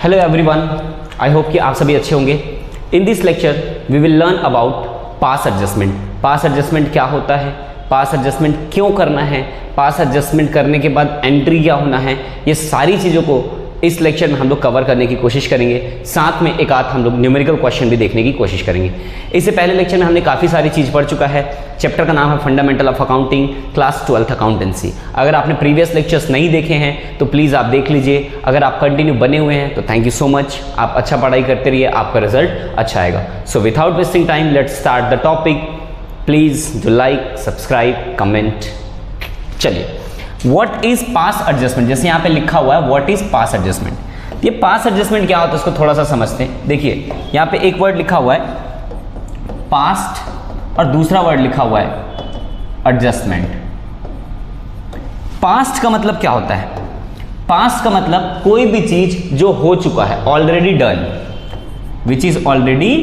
Hello everyone, I hope कि आप सभी अच्छे होंगे। In this lecture we will learn about past adjustment. Past adjustment क्या होता है, पास एडजस्टमेंट क्यों करना है, पास एडजस्टमेंट करने के बाद एंट्री क्या होना है, ये सारी चीज़ों को इस लेक्चर में हम लोग कवर करने की कोशिश करेंगे। साथ में एक आध हम लोग न्यूमेरिकल क्वेश्चन भी देखने की कोशिश करेंगे। इससे पहले लेक्चर में हमने काफ़ी सारी चीज़ पढ़ चुका है। चैप्टर का नाम है fundamental of accounting, class 12th accountancy. अगर आपने प्रीवियस लेक्चर्स नहीं देखे हैं तो प्लीज़ आप देख लीजिए। अगर आप कंटिन्यू बने हुए हैं तो थैंक यू सो मच। आप अच्छा पढ़ाई करते रहिए, आपका रिजल्ट अच्छा आएगा। So without wasting time let's start the topic. Please do like, subscribe, comment. चलिए, व्हाट इज पास एडजस्टमेंट, जैसे यहाँ पे लिखा हुआ है व्हाट इज पास एडजस्टमेंट। ये पास एडजस्टमेंट क्या होता है उसको थोड़ा सा समझते हैं। देखिए यहाँ पे एक वर्ड लिखा हुआ है पास्ट और दूसरा वर्ड लिखा हुआ है एडजस्टमेंट। पास्ट का मतलब क्या होता है? पास्ट का मतलब कोई भी चीज जो हो चुका है, already done, which is already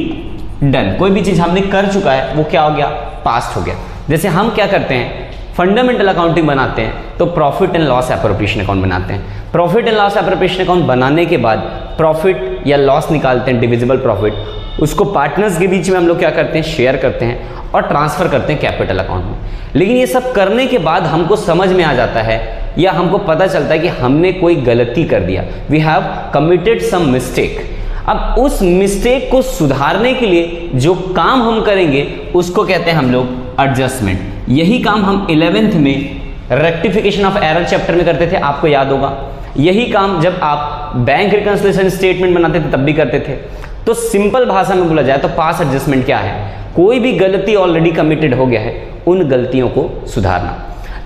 done. कोई भी चीज हमने कर चुका है वो क्या हो गया? पास्ट हो गया। जैसे हम क्या करते हैं, फंडामेंटल अकाउंटिंग बनाते हैं तो profit and loss appropriation account बनाते हैं। Profit and loss appropriation account बनाने के बाद प्रॉफिट या लॉस निकालते हैं, डिविजिबल प्रॉफिट, उसको पार्टनर्स के बीच में हम लोग क्या करते हैं, शेयर करते हैं और ट्रांसफर करते हैं कैपिटल अकाउंट में। लेकिन ये सब करने के बाद हमको समझ में आ जाता है या हमको पता चलता है कि हमने कोई गलती कर दिया, we have committed some mistake. अब उस मिस्टेक को सुधारने के लिए जो काम हम करेंगे उसको कहते हैं हम लोग एडजस्टमेंट। यही काम हम 11th में रेक्टिफिकेशन ऑफ एरर चैप्टर में करते थे, आपको याद होगा। यही काम जब आप बैंक रिकंसिलिएशन स्टेटमेंट बनाते थे तब भी करते थे। तो सिंपल भाषा में बोला जाए तो पास एडजस्टमेंट क्या है? कोई भी गलती ऑलरेडी कमिटेड हो गया है, उन गलतियों को सुधारना।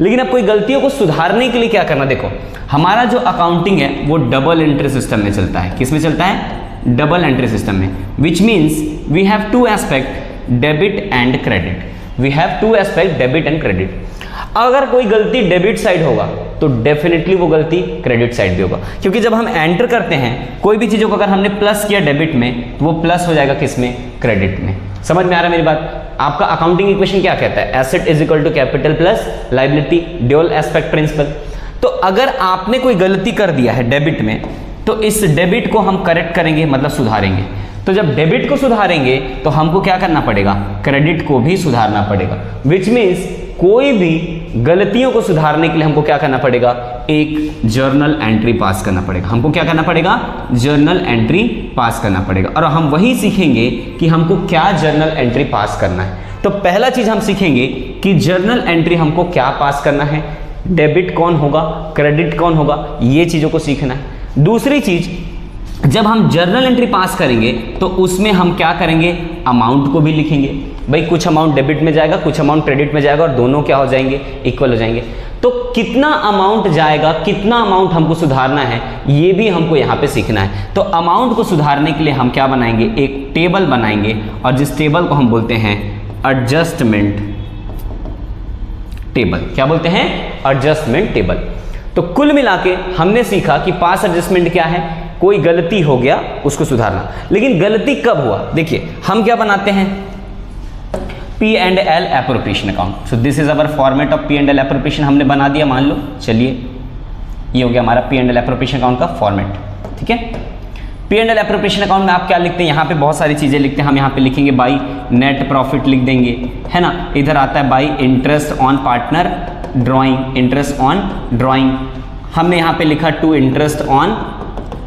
लेकिन अब कोई गलतियों को सुधारने के लिए क्या करना? देखो, हमारा जो अकाउंटिंग है वो डबल एंट्री सिस्टम में चलता है। किस में चलता है? डबल एंट्री सिस्टम में, which means we have two aspect, debit and credit. We have two aspect, debit and credit. अगर कोई गलती डेबिट साइड होगा तो डेफिनेटली वो गलती क्रेडिट साइड भी होगा, क्योंकि जब हम एंटर करते हैं कोई भी चीज़ों को, अगर हमने प्लस किया डेबिट में तो वो प्लस हो जाएगा किस में? क्रेडिट में। समझ में आ रहा है मेरी बात? आपका अकाउंटिंग इक्वेशन क्या कहता है? Asset is equal to capital plus liability, dual aspect principle. तो अगर आपने कोई गलती कर दिया है डेबिट में तो इस डेबिट को हम करेक्ट करेंगे, मतलब सुधारेंगे। तो जब डेबिट को सुधारेंगे तो हमको क्या करना पड़ेगा? क्रेडिट को भी सुधारना पड़ेगा। विच मीन्स कोई भी गलतियों को सुधारने के लिए हमको क्या करना पड़ेगा? एक जर्नल एंट्री पास करना पड़ेगा। हमको क्या करना पड़ेगा? जर्नल एंट्री पास करना पड़ेगा। और हम वही सीखेंगे कि हमको क्या जर्नल एंट्री पास करना है। तो पहला चीज हम सीखेंगे कि जर्नल एंट्री हमको क्या पास करना है, डेबिट कौन होगा, क्रेडिट कौन होगा, ये चीजों को सीखना है। दूसरी चीज, जब हम जर्नल एंट्री पास करेंगे तो उसमें हम क्या करेंगे? अमाउंट को भी लिखेंगे। भाई कुछ अमाउंट डेबिट में जाएगा, कुछ अमाउंट क्रेडिट में जाएगा और दोनों क्या हो जाएंगे? इक्वल हो जाएंगे। तो कितना अमाउंट जाएगा, कितना अमाउंट हमको सुधारना है, ये भी हमको यहाँ पे सीखना है। तो अमाउंट को सुधारने के लिए हम क्या बनाएंगे? एक टेबल बनाएंगे और जिस टेबल को हम बोलते हैं एडजस्टमेंट टेबल। क्या बोलते हैं? Adjustment table. तो कुल मिला के हमने सीखा कि पास एडजस्टमेंट क्या है? कोई गलती हो गया उसको सुधारना। लेकिन गलती कब हुआ? देखिए हम क्या बनाते हैं? P&L appropriation account. So this is our format of P&L appropriation. हमने बना दिया, मान लो। चलिए ये हो गया हमारा P&L एप्रोप्रिएशन अकाउंट का फॉर्मेट। ठीक है, P&L एप्रोप्रिएशन अकाउंट में आप क्या लिखते हैं? यहाँ पे बहुत सारी चीजें लिखते हैं। हम यहाँ पे लिखेंगे बाई नेट प्रॉफिट लिख देंगे, है ना। इधर आता है by interest on partner drawing, interest on drawing. हमने यहाँ पे लिखा टू इंटरेस्ट ऑन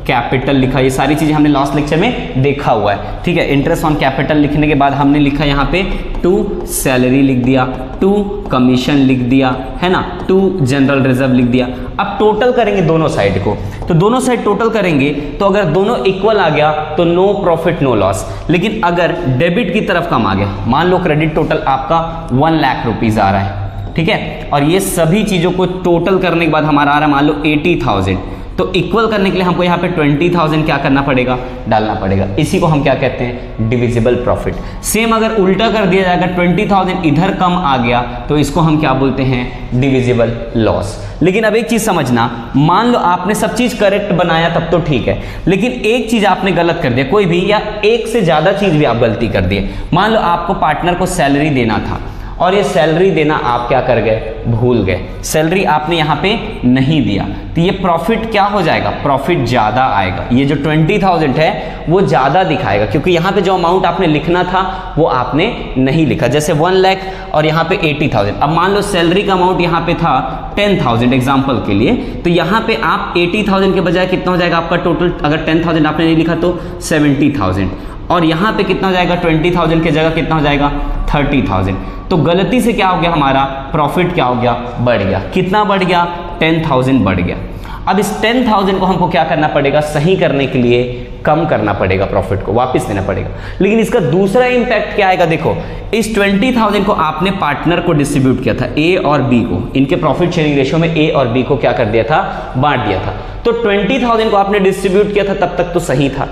कैपिटल लिखा। ये सारी चीजें हमने लास्ट लेक्चर में देखा हुआ है। ठीक है, इंटरेस्ट ऑन कैपिटल लिखने के बाद हमने लिखा यहाँ पे टू सैलरी लिख दिया, टू कमीशन लिख दिया, है ना, टू जनरल रिजर्व लिख दिया। अब टोटल करेंगे दोनों साइड को, तो दोनों साइड टोटल करेंगे तो अगर दोनों इक्वल आ गया तो नो प्रॉफिट नो लॉस। लेकिन अगर डेबिट की तरफ कम आ गया, मान लो क्रेडिट टोटल आपका 1 लाख रुपीज आ रहा है, ठीक है, और ये सभी चीजों को टोटल करने के बाद हमारा आ रहा है मान लो 80,000, तो इक्वल करने के लिए हमको यहाँ पे 20,000 क्या करना पड़ेगा? डालना पड़ेगा। इसी को हम क्या कहते हैं? Divisible profit. सेम अगर उल्टा कर दिया जाएगा, 20,000 इधर कम आ गया तो इसको हम क्या बोलते हैं? Divisible loss. लेकिन अब एक चीज समझना, मान लो आपने सब चीज करेक्ट बनाया तब तो ठीक है, लेकिन एक चीज आपने गलत कर दिया, कोई भी या एक से ज्यादा चीज भी आप गलती कर दिए। मान लो आपको पार्टनर को सैलरी देना था और ये सैलरी देना आप क्या कर गए, भूल गए, सैलरी आपने यहाँ पे नहीं दिया, तो ये प्रॉफिट क्या हो जाएगा, प्रॉफिट ज़्यादा आएगा। ये जो 20,000 है वो ज़्यादा दिखाएगा, क्योंकि यहाँ पे जो अमाउंट आपने लिखना था वो आपने नहीं लिखा। जैसे 1 लाख और यहाँ पे 80,000। अब मान लो सैलरी का अमाउंट यहाँ पे था 10,000 एग्जाम्पल के लिए, तो यहाँ पे आप 80,000 के बजाय कितना हो जाएगा आपका टोटल, अगर 10,000 आपने नहीं लिखा तो 70,000, और यहाँ पे कितना हो जाएगा, 20,000 की जगह कितना हो जाएगा, 30,000। तो गलती से क्या हो गया, हमारा प्रॉफिट क्या हो गया, बढ़ गया। कितना बढ़ गया, 10,000 बढ़ गया। अब इस 10,000 को हमको क्या करना पड़ेगा, सही करने के लिए कम करना पड़ेगा, प्रॉफिट को वापस देना पड़ेगा। लेकिन इसका दूसरा इंपैक्ट क्या आएगा, देखो इस 20,000 को आपने पार्टनर को डिस्ट्रीब्यूट किया था, ए और बी को, इनके प्रॉफिट शेयरिंग रेशियो में ए और बी को क्या कर दिया था, बांट दिया था। तो 20,000 को आपने डिस्ट्रीब्यूट किया था, तब तक तो सही था।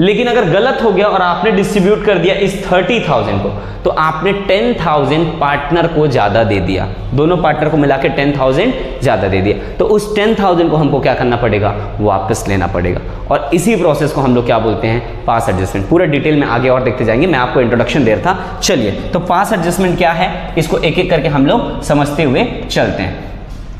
लेकिन अगर गलत हो गया और आपने डिस्ट्रीब्यूट कर दिया इस 30,000 को, तो आपने 10,000 पार्टनर को ज्यादा दे दिया, दोनों पार्टनर को मिला के 10,000 ज्यादा दे दिया। तो उस 10,000 को हमको क्या करना पड़ेगा, वापस लेना पड़ेगा। और इसी प्रोसेस को हम लोग क्या बोलते हैं, पास एडजस्टमेंट। पूरा डिटेल में आगे और देखते जाएंगे, मैं आपको इंट्रोडक्शन दे रहा था। चलिए, तो पास एडजस्टमेंट क्या है, इसको एक एक करके हम लोग समझते हुए चलते हैं।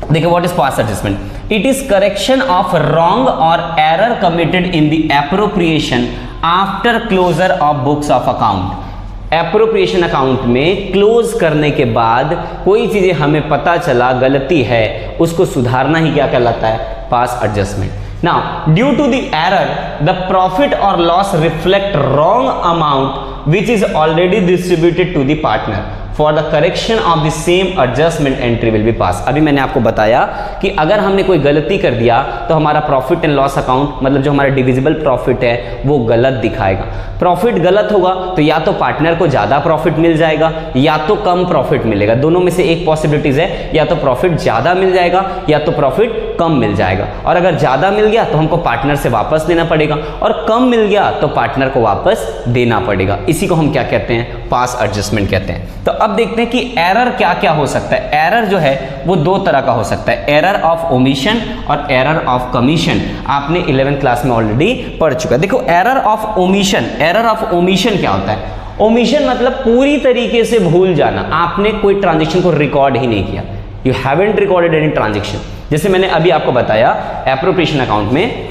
देखिए, what is pass adjustment? It is correction of wrong और error committed in the appropriation after closure of books of account. Appropriation account में क्लोज करने के बाद कोई चीजें हमें पता चला गलती है, उसको सुधारना ही क्या कहलाता है, pass adjustment. Now due to the error the profit और loss reflect wrong amount which is already distributed to the partner for the correction of the same adjustment entry will be pass. अभी मैंने आपको बताया कि अगर हमने कोई गलती कर दिया तो हमारा प्रॉफिट एंड लॉस अकाउंट, मतलब जो हमारा डिविजिबल प्रॉफिट है, वो गलत दिखाएगा। प्रॉफिट गलत होगा तो या तो पार्टनर को ज्यादा प्रॉफिट मिल जाएगा या तो कम प्रॉफिट मिलेगा, दोनों में से एक पॉसिबिलिटीज है, या तो प्रॉफिट ज्यादा मिल जाएगा या तो प्रॉफिट कम मिल जाएगा। और अगर ज्यादा मिल गया तो हमको पार्टनर से वापस देना पड़ेगा, और कम मिल गया तो पार्टनर को वापस देना पड़ेगा। इसी को हम क्या कहते हैं, पास एडजस्टमेंट कहते हैं। तो अब देखते हैं कि एरर क्या क्या हो सकता है। एरर जो है वो दो तरह का हो सकता है, एरर ऑफ ओमिशन और एरर ऑफ कमीशन। आपने 11th क्लास में ऑलरेडी पढ़ चुका है। देखो, error of omission, error of omission क्या होता है? ओमिशन मतलब पूरी तरीके से भूल जाना, आपने कोई ट्रांजेक्शन को रिकॉर्ड ही नहीं किया, you haven't recorded any transaction. जैसे मैंने अभी आपको बताया एप्रोप्रिएशन अकाउंट में,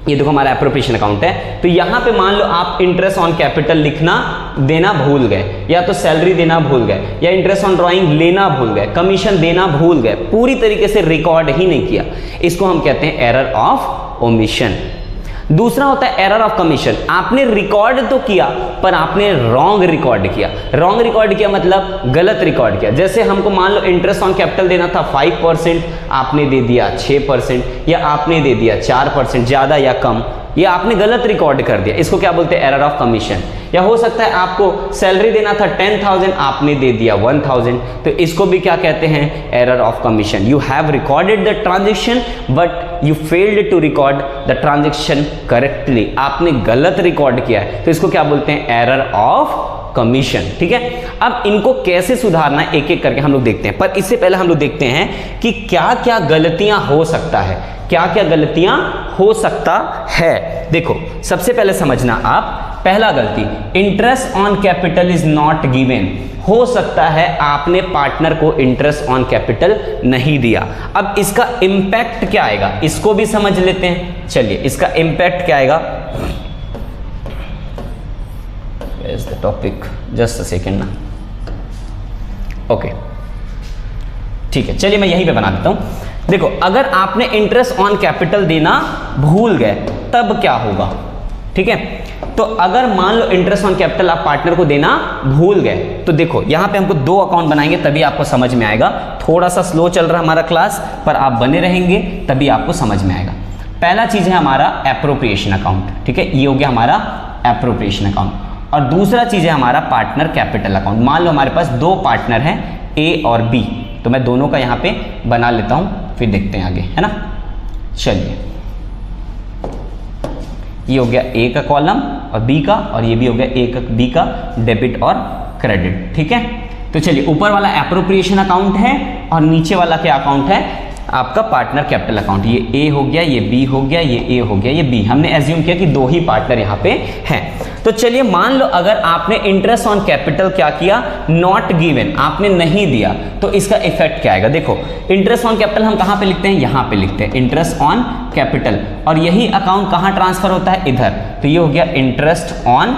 ये देखो हमारा एप्रोप्रिएशन अकाउंट है, तो यहां पे मान लो आप इंटरेस्ट ऑन कैपिटल लिखना देना भूल गए, या तो सैलरी देना भूल गए, या इंटरेस्ट ऑन ड्राइंग लेना भूल गए, कमीशन देना भूल गए, पूरी तरीके से रिकॉर्ड ही नहीं किया, इसको हम कहते हैं एरर ऑफ ओमिशन। दूसरा होता है एरर ऑफ कमीशन, आपने रिकॉर्ड तो किया पर आपने रॉन्ग रिकॉर्ड किया। रॉन्ग रिकॉर्ड किया मतलब गलत रिकॉर्ड किया। जैसे हमको मान लो इंटरेस्ट ऑन कैपिटल देना था 5%, आपने दे दिया 6%, या आपने दे दिया 4%, ज्यादा या कम, ये आपने गलत रिकॉर्ड कर दिया, इसको क्या बोलते हैं, एरर ऑफ कमीशन। या हो सकता है आपको सैलरी देना था 10,000, आपने दे दिया 1,000, तो इसको भी क्या कहते हैं, error of commission. You have recorded the transaction but you failed to record the transaction correctly, आपने गलत रिकॉर्ड किया है, तो इसको क्या बोलते हैं, एरर ऑफ कमीशन। ठीक है, अब इनको कैसे सुधारना है एक एक करके हम लोग देखते हैं, पर इससे पहले हम लोग देखते हैं कि क्या क्या गलतियां हो सकता है, क्या क्या गलतियां हो सकता है। देखो, सबसे पहले समझना आप, पहला गलती, interest on capital is not given. हो सकता है आपने पार्टनर को इंटरेस्ट ऑन कैपिटल नहीं दिया। अब इसका इंपैक्ट क्या आएगा, इसको भी समझ लेते हैं। चलिए, इसका इंपैक्ट क्या आएगा, Where's the topic? Just a second ना। ओके, ठीक है, चलिए मैं यहीं पे बना देता हूं। देखो, अगर आपने इंटरेस्ट ऑन कैपिटल देना भूल गए तब क्या होगा, ठीक है। तो अगर मान लो इंटरेस्ट ऑन कैपिटल आप पार्टनर को देना भूल गए, तो देखो यहां पे हमको दो अकाउंट बनाएंगे तभी आपको समझ में आएगा। थोड़ा सा स्लो चल रहा है हमारा क्लास, पर आप बने रहेंगे तभी आपको समझ में आएगा। पहला चीज है हमारा एप्रोप्रिएशन अकाउंट, ठीक है, ये हो गया हमारा एप्रोप्रिएशन अकाउंट। और दूसरा चीज है हमारा पार्टनर कैपिटल अकाउंट। मान लो हमारे पास दो पार्टनर हैं, ए और बी, तो मैं दोनों का यहां पे बना लेता हूं, फिर देखते हैं आगे, है ना। चलिए, ये हो गया ए का कॉलम और बी का, और ये भी हो गया ए का बी का डेबिट और क्रेडिट, ठीक है। तो चलिए, ऊपर वाला एप्रोप्रिएशन अकाउंट है और नीचे वाला क्या अकाउंट है, आपका पार्टनर कैपिटल अकाउंट। ये ए हो गया, ये बी हो गया, ये ए हो गया, ये बी। हमने एज्यूम किया कि दो ही पार्टनर यहाँ पे हैं। तो चलिए मान लो अगर आपने इंटरेस्ट ऑन कैपिटल क्या किया, नॉट गिवन, आपने नहीं दिया, तो इसका इफेक्ट क्या आएगा। देखो इंटरेस्ट ऑन कैपिटल हम कहाँ पे लिखते हैं, यहाँ पे लिखते हैं इंटरेस्ट ऑन कैपिटल, और यही अकाउंट कहाँ ट्रांसफर होता है, इधर। तो ये हो गया इंटरेस्ट ऑन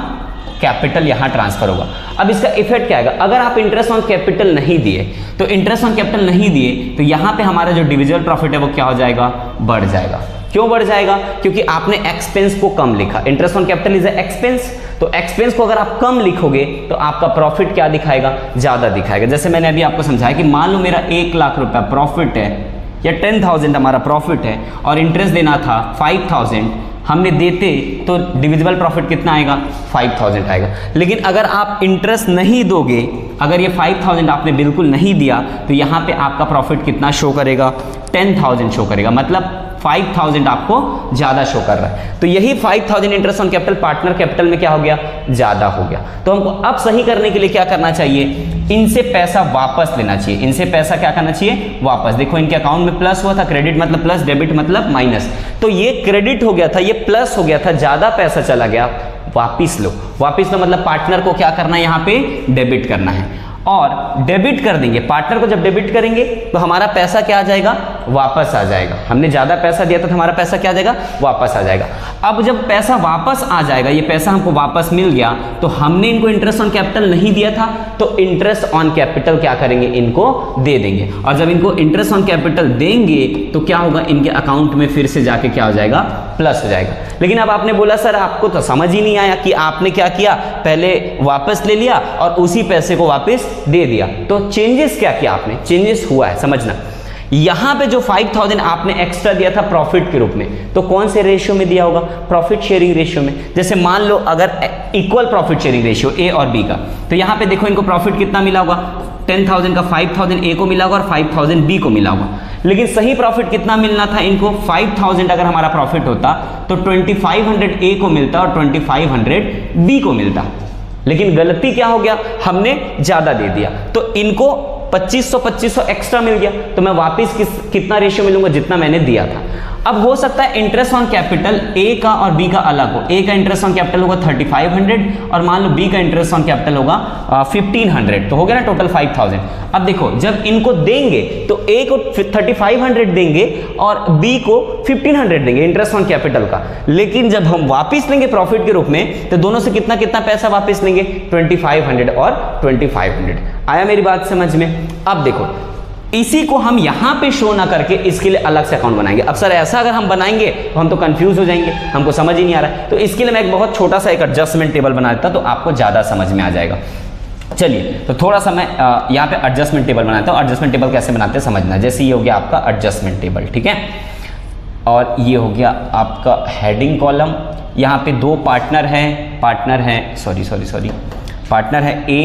कैपिटल, यहां ट्रांसफर होगा। अब इसका इफेक्ट क्या आएगा, अगर आप इंटरेस्ट ऑन कैपिटल नहीं दिए, तो इंटरेस्ट ऑन कैपिटल नहीं दिए तो यहां पे हमारा जो डिविजिबल प्रॉफिट है वो क्या हो जाएगा, बढ़ जाएगा। क्यों बढ़ जाएगा, क्योंकि आपने एक्सपेंस को कम लिखा। Interest on capital is expense, तो एक्सपेंस को अगर आप कम लिखोगे तो आपका प्रॉफिट क्या दिखाएगा, ज्यादा दिखाएगा। जैसे मैंने अभी आपको समझाया कि मान लो मेरा 1 लाख रुपया प्रॉफिट है या 10,000 हमारा प्रॉफिट है और इंटरेस्ट देना था 5,000, हमने देते तो डिविजिबल प्रॉफिट कितना आएगा, 5,000 आएगा। लेकिन अगर आप इंटरेस्ट नहीं दोगे, अगर ये 5,000 आपने बिल्कुल नहीं दिया, तो यहाँ पे आपका प्रॉफिट कितना शो करेगा, 10,000 शो करेगा, मतलब 5,000 आपको ज्यादा शो कर रहा है। तो यही 5,000 interest on capital partner capital में क्या हो गया, ज्यादा हो गया। तो हमको अब सही करने के लिए क्या करना चाहिए, इनसे पैसा वापस लेना चाहिए। इनसे पैसा क्या करना चाहिए, वापस। देखो इनके अकाउंट में प्लस हुआ था, क्रेडिट मतलब प्लस, डेबिट मतलब माइनस, तो ये क्रेडिट हो गया था, ये प्लस हो गया था, ज्यादा पैसा चला गया, वापिस लो। वापिस लो मतलब पार्टनर को क्या करना है, यहाँ पे डेबिट करना है, और डेबिट कर देंगे। पार्टनर को जब डेबिट करेंगे तो हमारा पैसा क्या आ जाएगा, वापस आ जाएगा। हमने ज्यादा पैसा दिया था तो हमारा पैसा क्या आ जाएगा, वापस आ जाएगा। अब जब पैसा वापस आ जाएगा, ये पैसा हमको वापस मिल गया, तो हमने इनको इंटरेस्ट ऑन कैपिटल नहीं दिया था, तो इंटरेस्ट ऑन कैपिटल क्या करेंगे, इनको दे देंगे। और जब इनको इंटरेस्ट ऑन कैपिटल देंगे तो क्या होगा, इनके अकाउंट में फिर से जाके क्या हो जाएगा, प्लस हो जाएगा। लेकिन अब आपने बोला सर आपको तो समझ ही नहीं आया कि आपने क्या किया, पहले वापस ले लिया और उसी पैसे को वापस दे दिया। तो चेंजेस क्या किया आपने, चेंजेस हुआ है, समझना। यहां पे जो 5,000 आपने एक्स्ट्रा दिया था प्रॉफिट के रूप में, तो कौन से रेशियो में दिया होगा, प्रॉफिट शेयरिंग रेशियो में। जैसे मान लो अगर equal profit sharing ratio A और बी का, तो यहां पे देखो इनको प्रॉफिट कितना मिला होगा, 10,000 का 5,000 ए को मिला होगा और 5,000 बी को मिला होगा। लेकिन सही प्रॉफिट कितना मिलना था इनको, 5,000 अगर हमारा प्रॉफिट होता तो 2,500 ए को मिलता और 2,500 बी को मिलता। लेकिन गलती क्या हो गया, हमने ज्यादा दे दिया, तो इनको 2,500 एक्स्ट्रा मिल गया, तो मैं वापस कितना रेशियो मिलूंगा, जितना मैंने दिया था। अब हो सकता है इंटरेस्ट ऑन कैपिटल ए का और बी का अलग हो। ए का इंटरेस्ट ऑन कैपिटल होगा 3,500 और मान लो बी का इंटरेस्ट ऑन कैपिटल होगा 1,500, तो हो गया ना टोटल 5,000। अब देखो जब इनको देंगे तो ए को 3,500 देंगे और बी को 1,500 देंगे इंटरेस्ट ऑन कैपिटल का। लेकिन जब हम वापिस लेंगे प्रॉफिट के रूप में, तो दोनों से कितना कितना पैसा वापिस लेंगे, 2,500 और 2,500। आया मेरी बात समझ में। अब देखो इसी को हम यहां पे शो ना करके इसके लिए अलग से अकाउंट बनाएंगे। अब सर ऐसा अगर हम बनाएंगे तो हम तो कंफ्यूज हो जाएंगे, हमको समझ ही नहीं आ रहा है। तो इसके लिए मैं एक बहुत छोटा सा एक एडजस्टमेंट टेबल बना देता तो आपको ज्यादा समझ में आ जाएगा। चलिए तो थोड़ा सा मैं यहाँ पे एडजस्टमेंट टेबल बनाता हूँ। एडजस्टमेंट टेबल कैसे बनाते हैं समझना। जैसे ये हो गया आपका एडजस्टमेंट टेबल, ठीक है, और ये हो गया आपका हेडिंग कॉलम। यहाँ पे दो पार्टनर हैं, पार्टनर है ए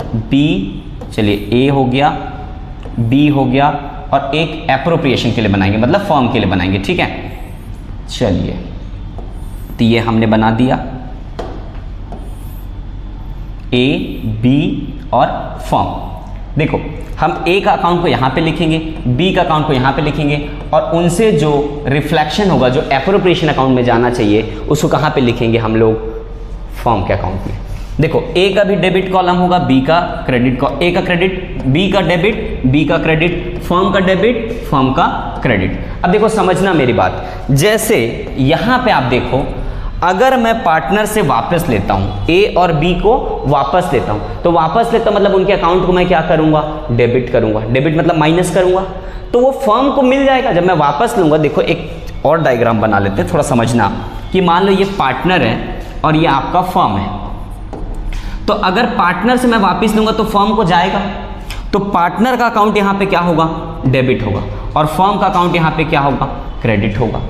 बी, चलिए ए हो गया, बी हो गया, और एक एप्रोप्रिएशन के लिए बनाएंगे, मतलब फॉर्म के लिए बनाएंगे, ठीक है। चलिए तो ये हमने बना दिया ए बी और फॉर्म। देखो हम ए का अकाउंट को यहां पे लिखेंगे, बी का अकाउंट को यहां पे लिखेंगे, और उनसे जो रिफ्लेक्शन होगा, जो एप्रोप्रिएशन अकाउंट में जाना चाहिए, उसको कहां पे लिखेंगे हम लोग, फॉर्म के अकाउंट में। देखो ए का भी डेबिट कॉलम होगा, बी का क्रेडिट, ए का क्रेडिट, बी का डेबिट, बी का क्रेडिट, फर्म का डेबिट, फर्म का क्रेडिट। अब देखो समझना मेरी बात, जैसे यहां पे आप देखो अगर मैं पार्टनर से वापस लेता हूं, ए और बी को वापस लेता हूं, तो वापस लेता मतलब उनके अकाउंट को मैं क्या करूंगा, डेबिट करूंगा। डेबिट मतलब माइनस करूंगा, तो वो फर्म को मिल जाएगा जब मैं वापस लूंगा। देखो एक और डायग्राम बना लेते हैं, थोड़ा समझना कि मान लो ये पार्टनर है और ये आपका फर्म है। तो अगर पार्टनर से मैं वापस लूंगा तो फर्म को जाएगा, तो पार्टनर का अकाउंट यहां पे क्या होगा, डेबिट होगा, और फर्म का अकाउंट यहां पे क्या होगा, क्रेडिट होगा।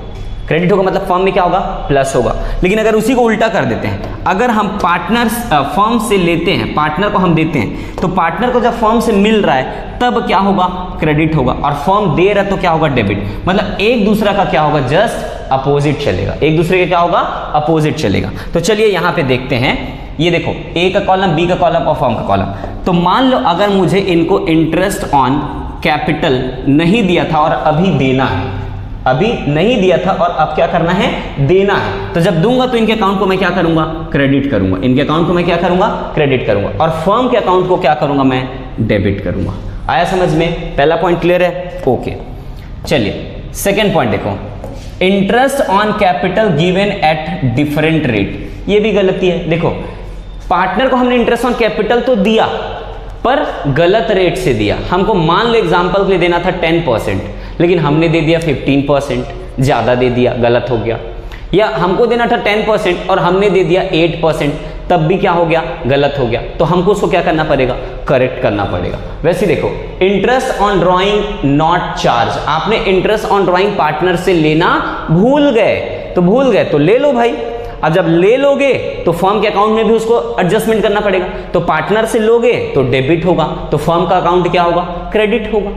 क्रेडिट होगा मतलब फर्म में क्या होगा, प्लस होगा। लेकिन अगर उसी को उल्टा कर देते हैं, अगर हम पार्टनर फर्म से लेते हैं, पार्टनर को हम देते हैं, तो पार्टनर को जब फर्म से मिल रहा है तब क्या होगा, क्रेडिट होगा, और फर्म दे रहा है तो क्या होगा, डेबिट। मतलब एक दूसरा का क्या होगा, जस्ट अपोजिट चलेगा, एक दूसरे का क्या होगा, अपोजिट चलेगा। तो चलिए यहां पे देखते हैं, ये देखो ए का कॉलम, बी का कॉलम और फर्म का कॉलम। तो मान लो अगर मुझे इनको इंटरेस्ट ऑन कैपिटल नहीं दिया था और अभी देना है, अभी नहीं दिया था और अब क्या करना है, देना है, तो जब दूंगा तो इनके अकाउंट को मैं क्या करूंगा, क्रेडिट करूंगा, इनके अकाउंट को मैं क्या करूंगा, क्रेडिट करूंगा, और फर्म के अकाउंट को क्या करूंगा, मैं डेबिट करूंगा। आया समझ में? पहला पॉइंट क्लियर है? ओके, चलिए सेकेंड पॉइंट देखो, interest on capital given at different rate. ये भी गलती है। देखो पार्टनर को हमने इंटरेस्ट ऑन कैपिटल तो दिया पर गलत रेट से दिया। हमको मान लो एग्जांपल के लिए देना था 10%, लेकिन हमने दे दिया 15%, ज़्यादा दे दिया, गलत हो गया। या हमको देना था 10% और हमने दे दिया 8%, तब भी क्या हो गया, गलत हो गया। तो हमको उसको क्या करना पड़ेगा, करेक्ट करना पड़ेगा। वैसे देखो interest on drawing not charge, आपने इंटरेस्ट ऑन ड्राइंग पार्टनर से लेना भूल गए, तो ले लो भाई। अब जब ले लोगे तो फर्म के अकाउंट में भी उसको एडजस्टमेंट करना पड़ेगा। तो पार्टनर से लोगे तो डेबिट होगा, तो फर्म का अकाउंट क्या होगा, क्रेडिट होगा।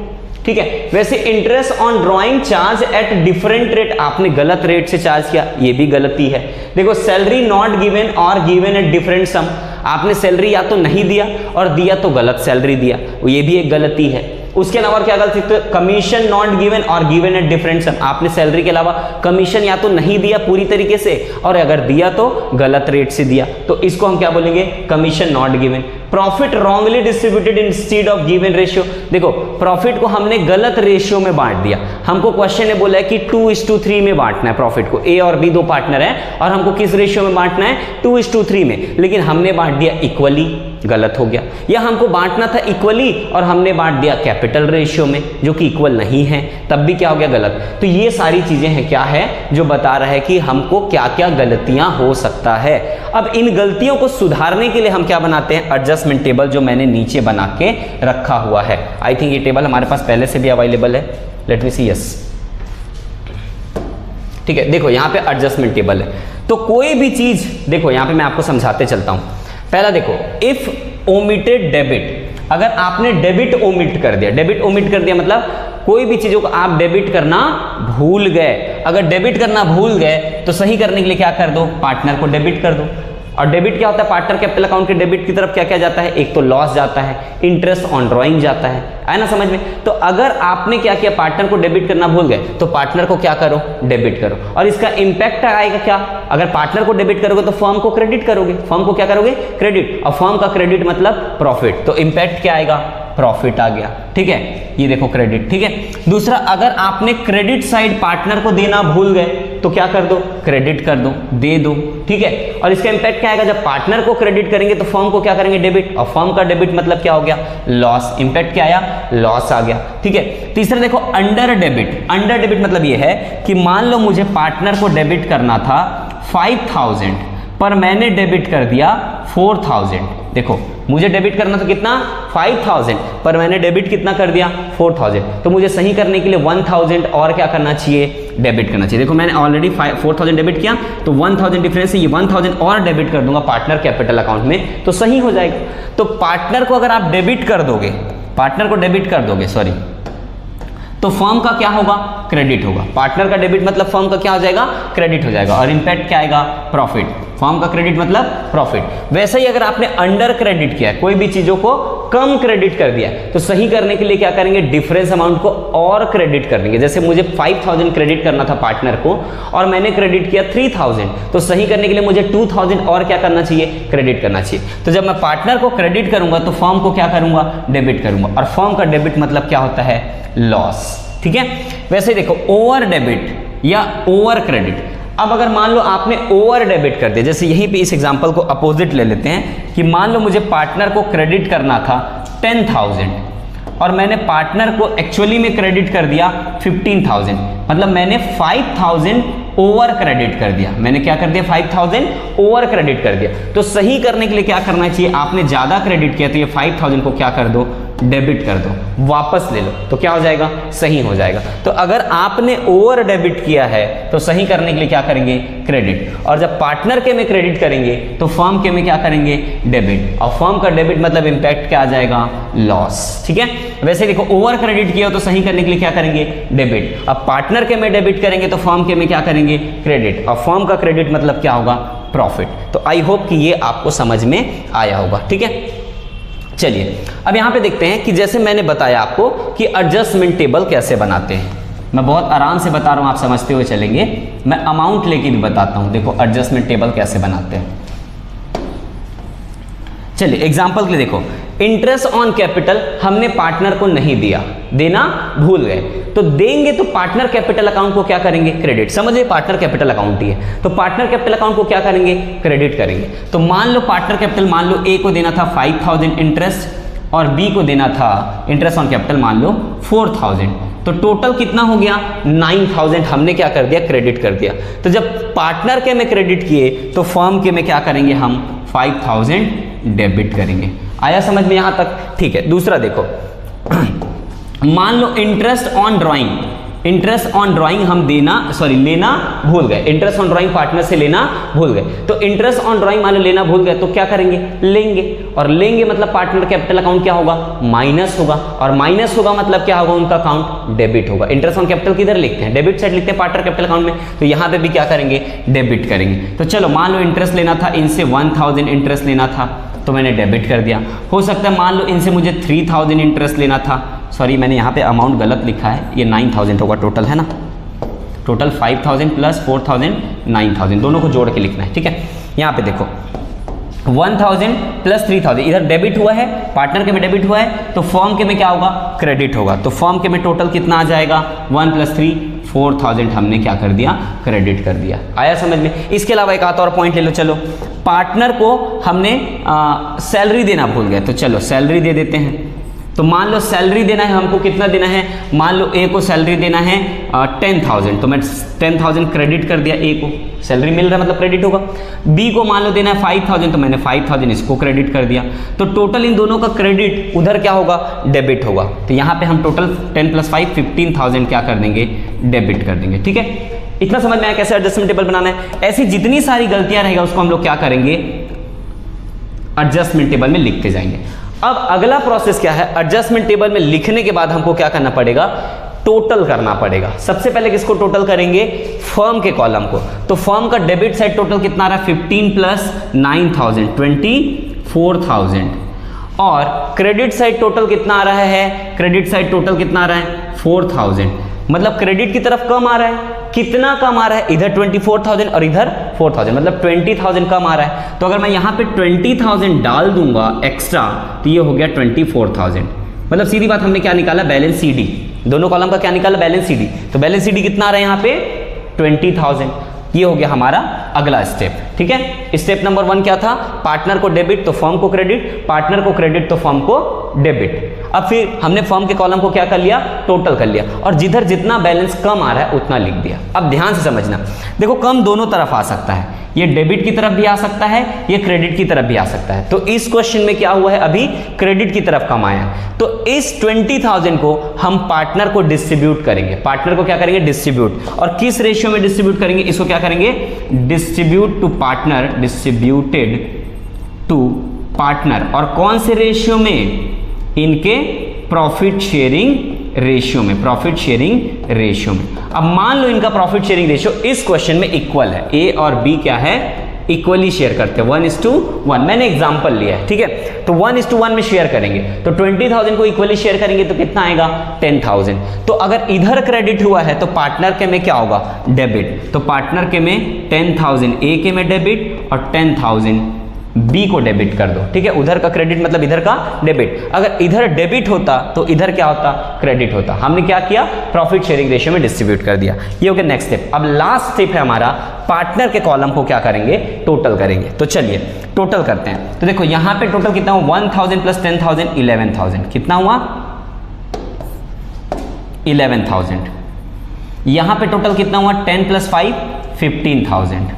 ठीक है। वैसे interest on drawing charge at different rate, आपने गलत रेट से चार्ज किया, ये भी गलती है। देखो सैलरी नॉट गिवन और गिवन एट डिफरेंट सम, आपने सैलरी या तो नहीं दिया और दिया तो गलत सैलरी दिया, ये भी एक गलती है। उसके अलावा क्या गलती, तो कमीशन नॉट गिवन और गिवन एट डिफरेंट सम, आपने सैलरी के अलावा कमीशन या तो नहीं दिया पूरी तरीके से और अगर दिया तो गलत रेट से दिया, तो इसको हम क्या बोलेंगे, commission not given. Profit wrongly distributed instead of given ratio, देखो प्रॉफिट को हमने गलत रेशियो में बांट दिया। हमको क्वेश्चन ने बोला है कि 2:3 में बांटना है प्रॉफिट को, ए और बी दो पार्टनर है और हमको किस रेशियो में बांटना है, 2:3 में, लेकिन हमने बांट दिया इक्वली, गलत हो गया। या हमको बांटना था इक्वली और हमने बांट दिया कैपिटल रेशियो में जो कि इक्वल नहीं है, तब भी क्या हो गया, गलत। तो ये सारी चीजें हैं क्या है, जो बता रहा है कि हमको क्या क्या गलतियां हो सकता है। अब इन गलतियों को सुधारने के लिए हम क्या बनाते हैं, एडजस्टमेंट टेबल, जो मैंने नीचे बना के रखा हुआ है। आई थिंक ये टेबल हमारे पास पहले से भी अवेलेबल है, लेट मी सी, यस ठीक है। देखो यहाँ पे एडजस्टमेंट टेबल है, तो कोई भी चीज, देखो यहाँ पे मैं आपको समझाते चलता हूं। पहला देखो, इफ ओमिटेड डेबिट, अगर आपने डेबिट ओमिट कर दिया, डेबिट ओमिट कर दिया मतलब कोई भी चीजों को आप डेबिट करना भूल गए। अगर डेबिट करना भूल गए तो सही करने के लिए क्या कर दो, पार्टनर को डेबिट कर दो। और डेबिट क्या होता है, पार्टनर कैपिटल अकाउंट के डेबिट की तरफ क्या क्या जाता है, एक तो लॉस जाता है, इंटरेस्ट ऑन ड्राइंग जाता है ना समझ में। तो अगर आपने क्या किया, पार्टनर को डेबिट करना भूल गए तो पार्टनर को क्या करो, डेबिट करो। और इसका इंपैक्ट आएगा क्या, अगर पार्टनर को डेबिट करोगे तो फर्म को क्रेडिट करोगे, फर्म को क्या करोगे, क्रेडिट, और फर्म का क्रेडिट मतलब प्रॉफिट, तो इंपैक्ट क्या आएगा, प्रॉफिट आ गया। ठीक है, ये देखो क्रेडिट। ठीक है, दूसरा, अगर आपने क्रेडिट साइड पार्टनर को देना भूल गए तो क्या कर दो, क्रेडिट कर दो, दे दो। ठीक है, और इसका इंपैक्ट क्या आएगा, जब पार्टनर को क्रेडिट करेंगे तो फर्म को क्या करेंगे, डेबिट, और फर्म का डेबिट मतलब क्या हो गया, लॉस। इंपैक्ट क्या आया, लॉस आ गया। ठीक है, तीसरा देखो अंडर डेबिट। अंडर डेबिट मतलब ये है कि मान लो मुझे पार्टनर को डेबिट करना था 5000 पर मैंने डेबिट कर दिया 4000। देखो मुझे डेबिट करना था कितना, 5000 पर मैंने डेबिट कितना कर दिया, 4000। तो मुझे सही करने के लिए 1000 और क्या करना चाहिए, डेबिट करना चाहिए। देखो मैंने ऑलरेडी 4000 डेबिट किया तो 1000 डिफरेंस है, ये 1000 और डेबिट कर दूंगा पार्टनर कैपिटल अकाउंट में, तो सही हो जाएगा। तो पार्टनर को अगर आप डेबिट कर दोगे, पार्टनर को डेबिट कर दोगे सॉरी, तो फर्म का क्या होगा, क्रेडिट होगा। पार्टनर का डेबिट मतलब फर्म का क्या हो जाएगा, क्रेडिट हो जाएगा। और इंपैक्ट क्या आएगा, प्रॉफिट। फर्म का क्रेडिट मतलब प्रॉफिट। वैसे ही अगर आपने अंडर क्रेडिट किया, कोई भी चीजों को कम क्रेडिट कर दिया, तो सही करने के लिए क्या करेंगे, डिफरेंस अमाउंट को और क्रेडिट कर देंगे। जैसे मुझे 5000 क्रेडिट करना था पार्टनर को और मैंने क्रेडिट किया 3000, तो सही करने के लिए मुझे 2000 और क्या करना चाहिए, क्रेडिट करना चाहिए। तो जब मैं पार्टनर को क्रेडिट करूंगा तो फर्म को क्या करूंगा, डेबिट करूंगा। और फर्म का डेबिट मतलब क्या होता है, लॉस। ठीक है, वैसे देखो ओवर डेबिट या ओवर क्रेडिट। अब अगर मान लो आपने ओवर डेबिट कर दिया, जैसे यहीं पे इस एग्जांपल को अपोजिट ले लेते हैं कि मान लो मुझे पार्टनर को क्रेडिट करना था 10000 और मैंने पार्टनर को एक्चुअली में क्रेडिट कर दिया 15000, मतलब मैंने 5000 ओवर क्रेडिट कर दिया। मैंने क्या कर दिया, 5000 ओवर क्रेडिट कर दिया। तो सही करने के लिए क्या करना चाहिए, आपने ज्यादा क्रेडिट किया तो ये 5000 को क्या कर दो, डेबिट कर दो, वापस ले लो, तो क्या हो जाएगा, सही हो जाएगा। तो अगर आपने ओवर डेबिट किया है तो सही करने के लिए क्या करेंगे, क्रेडिट। और जब पार्टनर के में क्रेडिट करेंगे तो फर्म के में क्या करेंगे, डेबिट। और फर्म का डेबिट मतलब इंपैक्ट क्या आ जाएगा, लॉस। ठीक है, वैसे देखो ओवर क्रेडिट किया तो सही करने के लिए क्या करेंगे, डेबिट। अब पार्टनर के में डेबिट करेंगे तो फर्म के में क्या करेंगे, क्रेडिट। और फर्म का क्रेडिट मतलब क्या होगा, प्रॉफिट। तो आई होप कि ये आपको समझ में आया होगा। ठीक है, चलिए अब यहाँ पे देखते हैं कि जैसे मैंने बताया आपको कि एडजस्टमेंट टेबल कैसे बनाते हैं। मैं बहुत आराम से बता रहा हूँ, आप समझते हुए चलेंगे। मैं अमाउंट लेके भी बताता हूँ। देखो एडजस्टमेंट टेबल कैसे बनाते हैं। चलिए एग्जाम्पल के लिए देखो, इंटरेस्ट ऑन कैपिटल हमने पार्टनर को नहीं दिया, देना भूल गए, तो देंगे तो पार्टनर कैपिटल अकाउंट को क्या करेंगे, क्रेडिट। समझिए पार्टनर कैपिटल अकाउंट ही है, तो पार्टनर कैपिटल अकाउंट को क्या करेंगे, क्रेडिट करेंगे। तो मान लो पार्टनर कैपिटल, मान लो ए को देना था 5000 इंटरेस्ट और बी को देना था इंटरेस्ट ऑन कैपिटल मान लो 4000, तो टोटल कितना हो गया 9000 हमने क्या कर दिया, क्रेडिट कर दिया। तो जब पार्टनर के में क्रेडिट किए तो फर्म के में क्या करेंगे हम 5000 डेबिट करेंगे। आया समझ में यहां तक? ठीक है। दूसरा देखो, मान लो interest on drawing, interest on drawing हम लेना भूल गए, इंटरेस्ट ऑन ड्राइंग पार्टनर से लेना भूल गए, तो इंटरेस्ट ऑन ड्राइंग मान लो लेना भूल गए तो क्या करेंगे, लेंगे, और लेंगे मतलब पार्टनर कैपिटल अकाउंट क्या होगा, माइनस होगा, और माइनस होगा मतलब क्या होगा, उनका अकाउंट डेबिट होगा। इंटरेस्ट ऑन कैपिटल किधर लिखते हैं, डेबिट साइड लिखते हैं पार्टनर कैपिटल अकाउंट में, तो यहां पे भी क्या करेंगे, डेबिट करेंगे। तो चलो मान लो इंटरेस्ट लेना था, इनसे 1000 इंटरेस्ट लेना था तो मैंने डेबिट कर दिया। हो सकता है मान लो इनसे मुझे 3000 इंटरेस्ट लेना था, सॉरी मैंने यहाँ पे अमाउंट गलत लिखा है, ये 9000 होगा टोटल, है ना, टोटल 5000 प्लस 4000 9000 दोनों को जोड़ के लिखना है। ठीक है, यहाँ पे देखो 1000 प्लस 3000 इधर डेबिट हुआ है, पार्टनर के में डेबिट हुआ है, तो फर्म के में क्या होगा, क्रेडिट होगा। तो फर्म के में टोटल कितना आ जाएगा, 1 + 3 4000 हमने क्या कर दिया, क्रेडिट कर दिया। आया समझ में? इसके अलावा एक आधा और पॉइंट ले लो। चलो पार्टनर को हमने सैलरी देना भूल गए, तो चलो सैलरी दे देते हैं। तो मान लो सैलरी देना है हमको, कितना देना है, मान लो ए को सैलरी देना है 10,000, तो मैं 10,000 क्रेडिट कर दिया, ए को सैलरी मिल रहा है मतलब क्रेडिट होगा। बी को मान लो देना है 5,000, तो मैंने 5,000 इसको क्रेडिट कर दिया। तो टोटल इन दोनों का क्रेडिट उधर क्या होगा, डेबिट होगा। तो यहाँ पे हम टोटल 10 + 5 15,000 क्या कर देंगे, डेबिट कर देंगे। ठीक है, इतना समझ में आया कैसे एडजस्टमेंट टेबल बनाना है। ऐसी जितनी सारी गलतियां रहेगा उसको हम लोग क्या करेंगे, एडजस्टमेंट टेबल में लिखते जाएंगे। अब अगला प्रोसेस क्या है, एडजस्टमेंट टेबल में लिखने के बाद हमको क्या करना पड़ेगा, टोटल करना पड़ेगा। सबसे पहले किसको टोटल करेंगे, फर्म के कॉलम को। तो फर्म का डेबिट साइड टोटल कितना आ रहा है, 15 + 9000 24,000, और क्रेडिट साइड टोटल कितना आ रहा है, क्रेडिट साइड टोटल कितना आ रहा है 4000, मतलब क्रेडिट की तरफ कम आ रहा है। कितना कम आ रहा है, इधर 24,000 और इधर 4,000, मतलब 20,000 कम आ रहा है। तो अगर मैं यहाँ पे 20,000 डाल दूंगा एक्स्ट्रा तो ये हो गया 24,000, मतलब सीधी बात हमने क्या निकाला, बैलेंस सीडी। दोनों कॉलम का क्या निकाला, बैलेंस सीडी। तो बैलेंस सीडी कितना आ रहा है यहाँ पे 20,000। ये हो गया हमारा अगला स्टेप। ठीक है, स्टेप नंबर 1 क्या था, पार्टनर को डेबिट तो फर्म को क्रेडिट, पार्टनर को क्रेडिट तो फर्म को डेबिट। अब फिर हमने फर्म के कॉलम को क्या कर लिया, टोटल कर लिया, और जिधर जितना बैलेंस कम आ रहा है उतना लिख दिया। अब ध्यान से समझना, देखो कम दोनों तरफ आ सकता है, ये डेबिट की तरफ भी आ सकता है, ये क्रेडिट की तरफ भी आ सकता है। तो इस क्वेश्चन में क्या हुआ है, अभी क्रेडिट की तरफ कम आया, तो इस 20,000 को हम पार्टनर को डिस्ट्रीब्यूट करेंगे। पार्टनर को क्या करेंगे, डिस्ट्रीब्यूट, और किस रेशियो में डिस्ट्रीब्यूट करेंगे, इसको क्या करेंगे, distribute to partner, distributed to partner, और कौन से रेशियो में, इनके प्रॉफिट शेयरिंग रेशियो में, प्रॉफिट शेयरिंग रेशियो में। अब मान लो इनका प्रॉफिट शेयरिंग रेशियो इस क्वेश्चन में इक्वल है, ए और बी क्या है, इक्वली शेयर करते हैं, 1:1। मैंने एग्जांपल लिया है, ठीक है, तो 1:1 में शेयर करेंगे, तो 20,000 को इक्वली शेयर करेंगे तो कितना आएगा, 10,000। तो अगर इधर क्रेडिट हुआ है तो पार्टनर के में क्या होगा, डेबिट। तो पार्टनर के में 10,000 ए के में डेबिट और 10,000 बी को डेबिट कर दो। ठीक है, उधर का क्रेडिट मतलब इधर का डेबिट। अगर इधर डेबिट होता तो इधर क्या होता, क्रेडिट होता। हमने क्या किया, प्रॉफिट शेयरिंग रेशियो में डिस्ट्रीब्यूट कर दिया। ये हो गया नेक्स्ट स्टेप। अब लास्ट स्टेप है हमारा, पार्टनर के कॉलम को क्या करेंगे, टोटल करेंगे। तो चलिए टोटल करते हैं। तो देखो यहाँ पे टोटल कितना हुआ, 1000 + 10,000 11,000, कितना हुआ 11,000। यहाँ पे टोटल कितना हुआ, 10 + 5 15,000।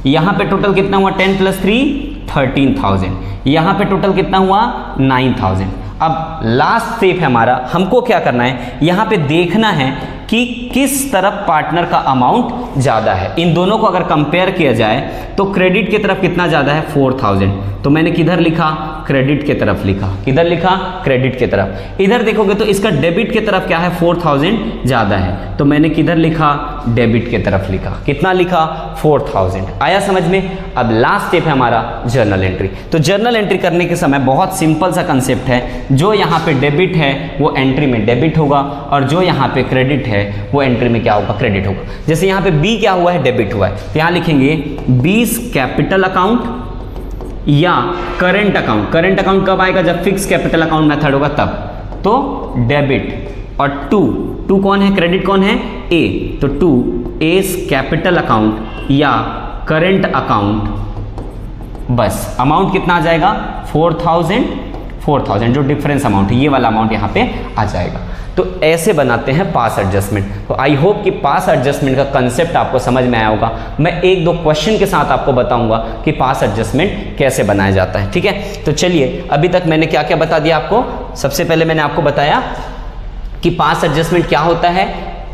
यहाँ पे टोटल कितना हुआ, 10 + 3 13,000। यहाँ पे टोटल कितना हुआ, 9,000। अब लास्ट स्टेप है हमारा, हमको क्या करना है, यहाँ पे देखना है कि किस तरफ पार्टनर का अमाउंट ज़्यादा है। इन दोनों को अगर कंपेयर किया जाए तो क्रेडिट की तरफ कितना ज़्यादा है 4000, तो मैंने किधर लिखा क्रेडिट की तरफ लिखा, किधर लिखा क्रेडिट की तरफ। इधर देखोगे तो इसका डेबिट की तरफ क्या है 4000 ज़्यादा है, तो मैंने किधर लिखा डेबिट की तरफ लिखा, कितना लिखा 4000। आया समझ में। अब लास्ट स्टेप है हमारा जर्नल एंट्री। तो जर्नल एंट्री करने के समय बहुत सिंपल सा कंसेप्ट है, जो यहाँ पे डेबिट है वो एंट्री में डेबिट होगा और जो यहाँ पे क्रेडिट है वो एंट्री में क्या होगा क्रेडिट होगा। जैसे यहाँ पे बी क्या हुआ है डेबिट हुआ है, तो यहाँ लिखेंगे 20 कैपिटल अकाउंट या करेंट अकाउंट। करेंट अकाउंट कब आएगा जब फिक्स कैपिटल अकाउंट मेथड होगा तब, तो डेबिट। और टू कौन है क्रेडिट कौन है ए, तो 2 एस कैपिटल अकाउंट या करेंट अकाउंट। बस अमाउंट कितना आ जाएगा 4000 जो डिफरेंस अमाउंट है ये वाला अमाउंट यहाँ पे आ जाएगा। तो ऐसे बनाते हैं पास एडजस्टमेंट। तो आई होप कि पास एडजस्टमेंट का कंसेप्ट आपको समझ में आया होगा। मैं एक दो क्वेश्चन के साथ आपको बताऊंगा कि पास एडजस्टमेंट कैसे बनाया जाता है, ठीक है। तो चलिए अभी तक मैंने क्या क्या बता दिया आपको। सबसे पहले मैंने आपको बताया कि पास एडजस्टमेंट क्या होता है,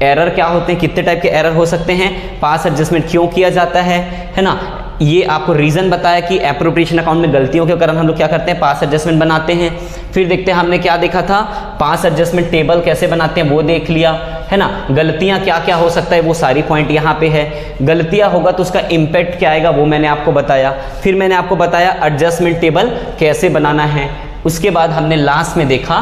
एरर क्या होते हैं, कितने टाइप के एरर हो सकते हैं, पास एडजस्टमेंट क्यों किया जाता है ना। ये आपको रीजन बताया कि एप्रोप्रिएशन अकाउंट में गलतियों के कारण हम लोग क्या करते हैं पास एडजस्टमेंट बनाते हैं। फिर देखते हैं हमने क्या देखा था, पास एडजस्टमेंट टेबल कैसे बनाते हैं वो देख लिया है ना। गलतियां क्या क्या हो सकता है वो सारी पॉइंट यहाँ पे है। गलतियां होगा तो उसका इम्पैक्ट क्या आएगा वो मैंने आपको बताया। फिर मैंने आपको बताया एडजस्टमेंट टेबल कैसे बनाना है। उसके बाद हमने लास्ट में देखा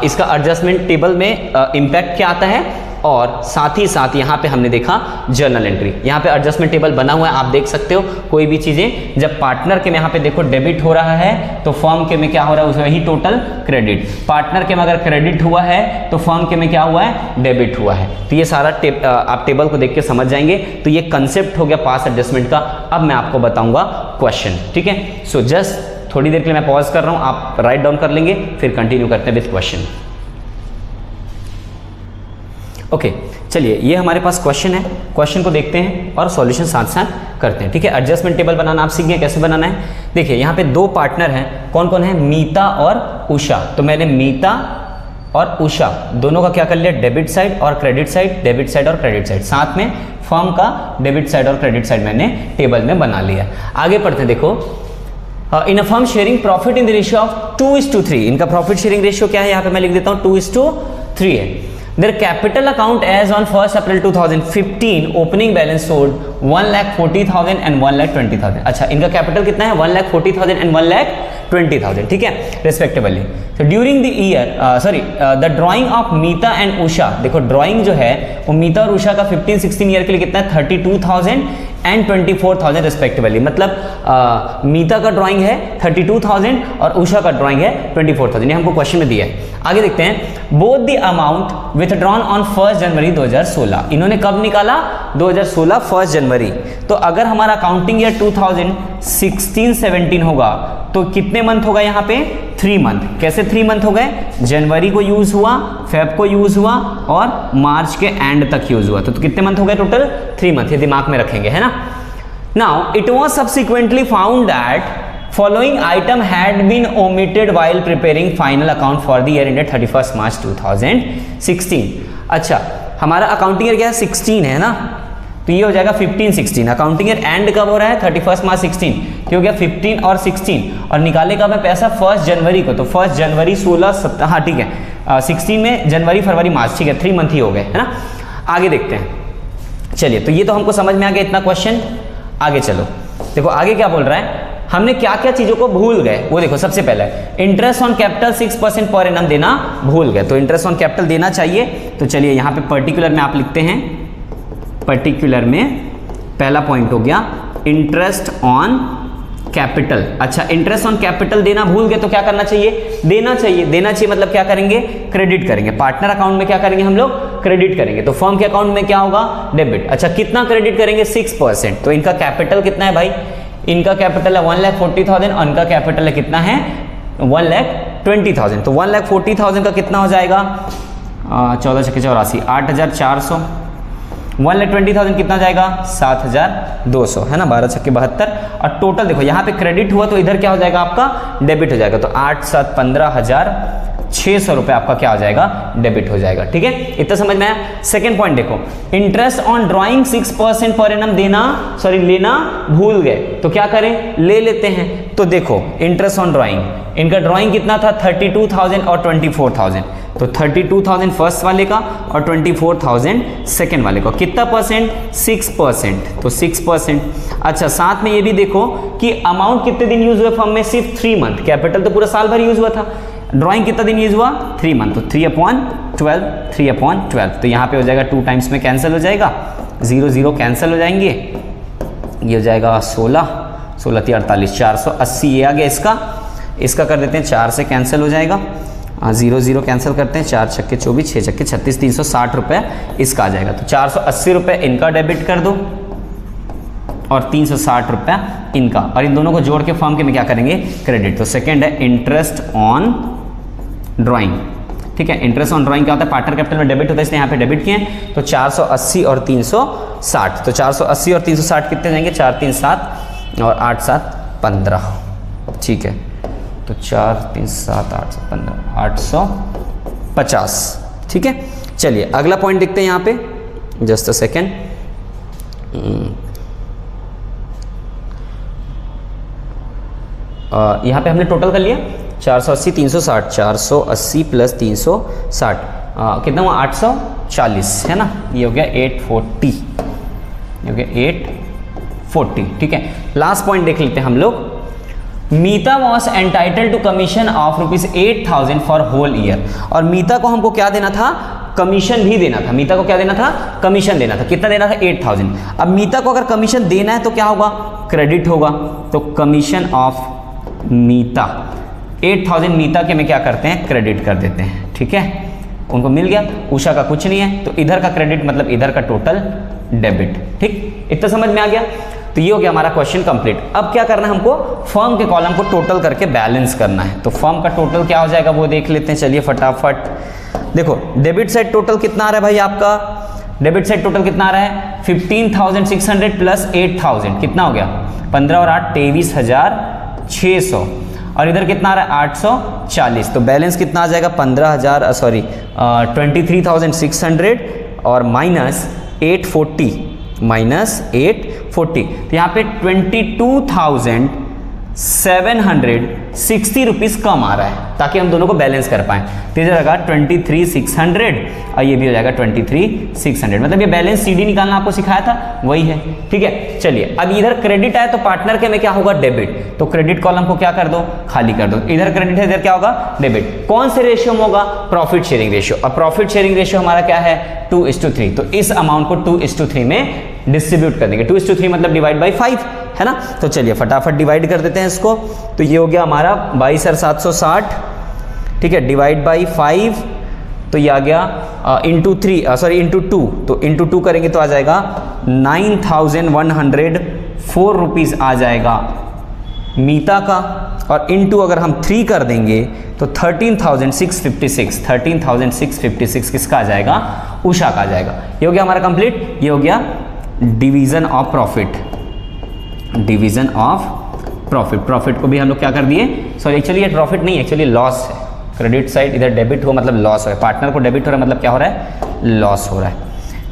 इसका एडजस्टमेंट टेबल में इम्पैक्ट क्या आता है, और साथ ही साथ यहाँ पे हमने देखा जर्नल एंट्री। यहाँ पे एडजस्टमेंट टेबल बना हुआ है, आप देख सकते हो। कोई भी चीज़ें जब पार्टनर के में यहाँ पे देखो डेबिट हो रहा है तो फर्म के में क्या हो रहा है उसमें ही टोटल क्रेडिट। पार्टनर के में अगर क्रेडिट हुआ है तो फर्म के में क्या हुआ है डेबिट हुआ है। तो ये सारा आप टेबल को देख के समझ जाएंगे। तो ये कंसेप्ट हो गया पास एडजस्टमेंट का। अब मैं आपको बताऊंगा क्वेश्चन, ठीक है। सो जस्ट थोड़ी देर के लिए मैं पॉज कर रहा हूँ, आप राइट डाउन कर लेंगे, फिर कंटिन्यू करते हैं विथ क्वेश्चन। ओके चलिए ये हमारे पास क्वेश्चन है, क्वेश्चन को देखते हैं और सॉल्यूशन साथ साथ करते हैं, ठीक है। एडजस्टमेंट टेबल बनाना आप सीख गए कैसे बनाना है। देखिए यहाँ पे दो पार्टनर हैं, कौन कौन है, मीता और उषा। तो मैंने मीता और उषा दोनों का क्या कर लिया, डेबिट साइड और क्रेडिट साइड, डेबिट साइड और क्रेडिट साइड, साथ में फर्म का डेबिट साइड और क्रेडिट साइड मैंने टेबल में बना लिया। आगे पढ़ते हैं, देखो in a firm sharing profit in the ratio of 2:3। इनका प्रॉफिट शेयरिंग रेशियो क्या है, यहाँ पे मैं लिख देता हूँ 2:3 है। Their capital account as on 1st April 2015 opening balance showed 1,40,000 and 1,20,000। अच्छा इनका कैपिटल कितना है 1,40,000 and 1,20,000, ठीक है रिस्पेक्टिवली। तो during the year the drawing of Meeta and Usha, देखो ड्राइंग जो है वो मीता और उषा का 15-16 ईयर के लिए कितना है 32,000 एंड 24,000 रिस्पेक्टिवली। मतलब मीता का ड्राइंग है 32,000 और उषा का ड्राइंग है 24,000। ये हमको क्वेश्चन में दिया है। आगे देखते हैं, both the amount withdrawn on 1 जनवरी 2016। इन्होंने कब निकाला 2016 1 जनवरी। तो अगर हमारा अकाउंटिंग ईयर 2016-17 होगा तो कितने मंथ होगा यहाँ पे 3 मंथ। कैसे 3 मंथ हो गए, जनवरी को यूज हुआ, फेब को यूज हुआ और मार्च के एंड तक यूज हुआ। तो कितने मंथ हो गए टोटल 3 मंथ, ये दिमाग में रखेंगे है ना। Now it was subsequently found that following item had been omitted while preparing final account for the year ended 31st March 2016। अच्छा हमारा अकाउंटिंग ईयर क्या है 16 है ना, तो ये हो जाएगा 15-16। अकाउंटिंग ईयर एंड कब हो रहा है 31st मार्च 16, क्यों हो गया 15 और 16 और निकाले कब है पैसा 1 जनवरी को। तो 1 जनवरी 16-17, हाँ ठीक है 16 में जनवरी फरवरी मार्च, ठीक है 3 मंथ ही हो गए है ना। आगे देखते हैं, चलिए तो ये तो हमको समझ में आ गया इतना क्वेश्चन। आगे चलो देखो आगे क्या बोल रहा है, हमने क्या क्या चीजों को भूल गए वो देखो। सबसे पहले interest on capital 6% per annum देना भूल गए, तो इंटरेस्ट ऑन कैपिटल देना चाहिए। तो चलिए यहाँ पे पर्टिकुलर में आप लिखते हैं, पर्टिकुलर में पहला पॉइंट हो गया इंटरेस्ट ऑन कैपिटल। अच्छा इंटरेस्ट ऑन कैपिटल देना भूल गए तो क्या करना चाहिए, देना चाहिए। देना चाहिए मतलब क्या करेंगे, क्रेडिट करेंगे। पार्टनर अकाउंट में क्या करेंगे हम लोग, क्रेडिट करेंगे। तो फर्म के अकाउंट में क्या होगा, डेबिट। अच्छा कितना क्रेडिट करेंगे 6%। तो इनका कैपिटल कितना है भाई, इनका कैपिटल है 1,40,000 और इनका कैपिटल है कितना है 1,20,000। तो 1,40,000 का कितना हो जाएगा 14 छक्के 84 8,400। 1,20,000 कितना जाएगा 7,200 है ना, 12 छक्के 72। और टोटल देखो यहाँ पे क्रेडिट हुआ तो इधर क्या हो जाएगा आपका डेबिट हो जाएगा। तो 8 7 15,000 600 रुपये आपका क्या हो जाएगा, डेबिट हो जाएगा। ठीक है, इतना समझ में आया। सेकंड पॉइंट देखो, interest on drawing 6% per annum लेना भूल गए तो क्या करें, ले लेते हैं। तो देखो इंटरेस्ट ऑन ड्राइंग, इनका ड्राइंग कितना था 32,000 और 24,000, तो 32,000 फर्स्ट वाले का और 24,000 सेकेंड वाले का, कितना परसेंट, 6%, तो 6%। अच्छा, साथ में ये भी देखो कि अमाउंट कितने दिन यूज हुए फर्म में, सिर्फ 3 मंथ, कैपिटल तो पूरा साल भर यूज हुआ था, ड्राइंग कितना दिन यूज हुआ, 3 मंथ, तो 3/12, 3/12, तो यहाँ पे हो जाएगा 2 टाइम्स में कैंसिल हो जाएगा, 0 0 कैंसिल हो जाएंगे, ये हो जाएगा 16 3 48, 480 ये आ गया। इसका कर देते हैं 4 से कैंसिल हो जाएगा, 0 0 कैंसिल करते हैं, 4 छक्के 24, 6 छक्के 36, 360 रुपये इसका आ जाएगा। तो 480 रुपये इनका डेबिट कर दो और 360 रुपये इनका, और इन दोनों को जोड़ के फर्म के में क्या करेंगे, क्रेडिट। तो सेकंड है इंटरेस्ट ऑन ड्राइंग। ठीक है, इंटरेस्ट ऑन ड्राइंग क्या होता है, पार्टनर कैपिटल में डेबिट होता है, इसलिए यहाँ पे डेबिट किए हैं। तो 480 और 360, तो 480 और 360 कितने जाएंगे, 4 3 7 और 8 7 15। ठीक है, तो 4 3 7 8 7 15 850। ठीक है, चलिए अगला पॉइंट देखते हैं यहाँ पे, जस्ट अ सेकेंड। यहाँ पे हमने टोटल कर लिया 480 360, 480 प्लस 360 कितना हुआ, 840 है ना, ये हो गया 840, ये हो गया 840। ठीक है, लास्ट पॉइंट देख लेते हैं हम लोग। Meeta was entitle to commission of ₹8,000 for whole year, और मीता को हमको क्या देना था, कमीशन भी देना था। मीता को क्या देना था, कमीशन देना था। कितना देना था, 8,000। अब मीता को अगर कमीशन देना है तो क्या होगा, क्रेडिट होगा। तो कमीशन ऑफ मीता 8,000 मीता के में क्या करते हैं, क्रेडिट कर देते हैं। ठीक है, उनको मिल गया, उषा का कुछ नहीं है, तो इधर का क्रेडिट मतलब इधर का टोटल डेबिट। ठीक, इतना समझ में आ गया। तो ये हो गया हमारा क्वेश्चन कंप्लीट। अब क्या करना है हमको, फर्म के कॉलम को टोटल करके बैलेंस करना है। तो फर्म का टोटल क्या हो जाएगा वो देख लेते हैं, चलिए फटाफट। देखो डेबिट साइड टोटल कितना आ रहा है भाई आपका, डेबिट साइड टोटल कितना आ रहा है, 15,600 प्लस 8,000 कितना हो गया, 15 और 8 23,600, और इधर कितना आ रहा है 840। तो बैलेंस कितना आ जाएगा, 23,600 और माइनस 840, तो यहाँ पे 22,760 रुपीज़ कम आ रहा है, ताकि हम दोनों को बैलेंस कर पाएं। तो इधर आएगा 23,600 और ये भी हो जाएगा 23,600, मतलब ये बैलेंस सीडी निकालना आपको सिखाया था, वही है। ठीक है, चलिए अब इधर क्रेडिट आया तो पार्टनर के में क्या होगा, डेबिट। तो क्रेडिट कॉलम को क्या कर दो, खाली कर दो। इधर क्रेडिट है, इधर क्या होगा, डेबिट। कौन से रेशियो में होगा, प्रॉफिट शेयरिंग रेशियो, और प्रॉफिट शेयरिंग रेशियो हमारा क्या है, 2:3। तो इस अमाउंट को 2:3 में डिस्ट्रीब्यूट कर देंगे। 2:3 मतलब डिवाइड बाई 5 है ना। तो चलिए फटाफट डिवाइड कर देते हैं इसको। तो ये हो गया हमारा 22,760, ठीक है, डिवाइड बाई 5, तो ये आ गया इंटू 2, तो इंटू 2 करेंगे तो आ जाएगा 9,104 रुपीज़ आ जाएगा मीता का, और इंटू अगर हम 3 कर देंगे तो 13,656 किसका आ जाएगा, उषा का आ जाएगा। ये हो गया हमारा कंप्लीट। ये हो गया division of profit, division of profit को भी हम लोग क्या कर दिए, सॉरी एक्चुअली ये प्रॉफिट नहीं, एक्चुअली लॉस है। क्रेडिट साइड इधर डेबिट हो मतलब लॉस हो, पार्टनर को डेबिट हो रहा है मतलब क्या हो रहा है, लॉस हो रहा है।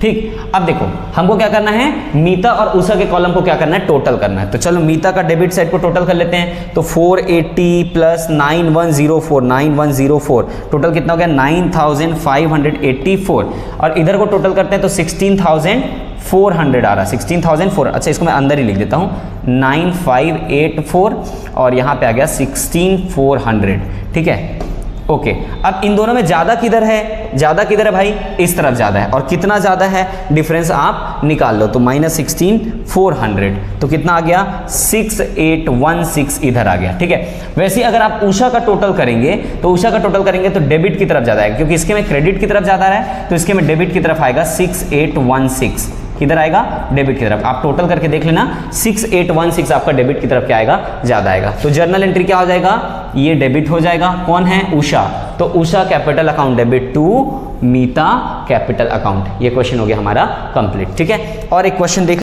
ठीक, अब देखो हमको क्या करना है, मीता और उषा के कॉलम को क्या करना है, टोटल करना है। तो चलो मीता का डेबिट साइड को टोटल कर लेते हैं। तो 480 प्लस 9104 टोटल कितना हो गया, 9,584, और इधर को टोटल करते हैं तो 16,400 आ रहा है, 16,400। अच्छा इसको मैं अंदर ही लिख देता हूँ, 9,584 और यहाँ पे आ गया 16,400। ठीक है, ओके। अब इन दोनों में ज़्यादा किधर है, ज़्यादा किधर है भाई, इस तरफ ज़्यादा है। और कितना ज़्यादा है, डिफरेंस आप निकाल लो। तो -16,400, तो कितना आ गया, 6,816 इधर आ गया। ठीक है, वैसे अगर आप उषा का टोटल करेंगे तो उषा का टोटल करेंगे तो डेबिट की तरफ ज़्यादा आएगा, क्योंकि इसके में क्रेडिट की तरफ ज़्यादा है, तो इसके में डेबिट की तरफ आएगा 6,816। किधर आएगा, डेबिट की तरफ। आप टोटल करके देख लेना, 6,816 आपका डेबिट की तरफ क्या आएगा, ज़्यादा आएगा। तो जर्नल एंट्री क्या हो जाएगा, ये डेबिट हो जाएगा। कौन है, उषा। तो Usha capital account debit to Meeta capital account. ये क्वेश्चन हो गया हमारा कंप्लीट। ठीक है, और एक क्वेश्चन देख